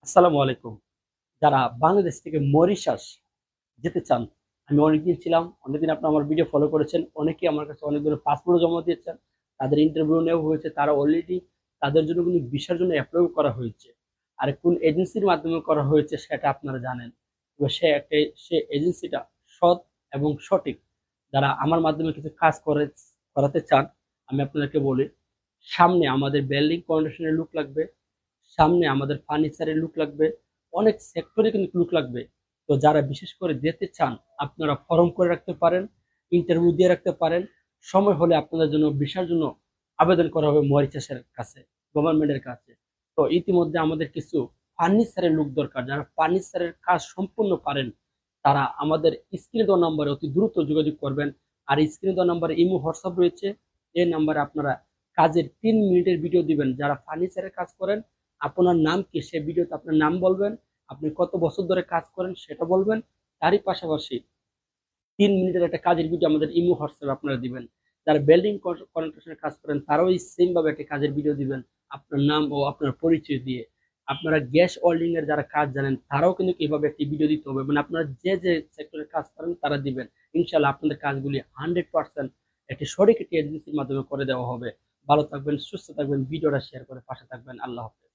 আসসালামু আলাইকুম। যারা বাংলাদেশ থেকে মরিশাস যেতে চান, আমি অনেকদিন ছিলাম, অনেকদিন আপনারা আমার ভিডিও ফলো করেছেন। অনেকেই আমার কাছে অনেক ধরনের পাসপোর্টও জমা দিয়েছেন। তাদের ইন্টারভিউ নেওয়া হয়েছে। তারা অলরেডি তাদের জন্য কিন্তু ভিসার জন্য এপ্লাই করা হয়েছে। আর কোন এজেন্সির মাধ্যমে করা হয়েছে সেটা আপনারা জানেন। তবে সে এজেন্সিটা সৎ এবং সঠিক। যারা আমার মাধ্যমে কিছু কাজ করাতে চান, আমি আপনাদেরকে বলি, সামনে আমাদের বিল্ডিং কন্ডিশনের লোক লাগবে, সামনে আমাদের ফার্নিচারের লুক লাগবে, অনেক সেক্টরে কিন্তু লুক লাগবে। তো যারা বিশেষ করে যেতে চান, আপনারা ফর্ম করে রাখতে পারেন, ইন্টারভিউ দিয়ে রাখতে পারেন। সময় হলে আপনাদের জন্য ভিসার জন্য আবেদন করা হবে মরিচাসের কাছে, গভর্নমেন্টের কাছে। তো ইতিমধ্যে আমাদের কিছু ফার্নিচারের লোক দরকার, যারা ফার্নিচারের কাজ সম্পূর্ণ পারেন। তারা আমাদের স্ক্রিনে দেওয়া নম্বরে অতি দ্রুত যোগাযোগ করবেন। আর স্ক্রিনে দেওয়া নম্বরে ইমো হোয়াটসঅ্যাপ রয়েছে। এই নাম্বারে আপনারা কাজের 3 মিনিটের ভিডিও দিবেন। যারা ফার্নিচারের কাজ করেন, আপনার নাম কি সে ভিডিওতে আপনার নাম বলবেন, আপনি কত বছর ধরে কাজ করেন সেটা বলবেন। তারই পাশাপাশি 3 মিনিটের একটা কাজের ভিডিও আমাদের ইমো হোয়াটসঅ্যাপে আপনারা দিবেন। যারা বিল্ডিং কন্ট্রাকশনের কাজ করেন তারাও এই সেম ভাবে একটা কাজের ভিডিও দিবেন, আপনার নাম ও আপনার পরিচয় দিয়ে। আপনারা গ্যাস ওয়েল্ডিং এর যারা কাজ জানেন তারাও কিন্তু এইভাবে একটি ভিডিও দিতে হবে, মানে আপনারা যে যে সেক্টরে কাজ করেন তারা দিবেন। ইনশাল্লাহ আপনাদের কাজগুলি 100% একটি সঠিক একটি এজেন্সির মাধ্যমে করে দেওয়া হবে। ভালো থাকবেন, সুস্থ থাকবেন, ভিডিওটা শেয়ার করে পাশে থাকবেন। আল্লাহ হাফেজ।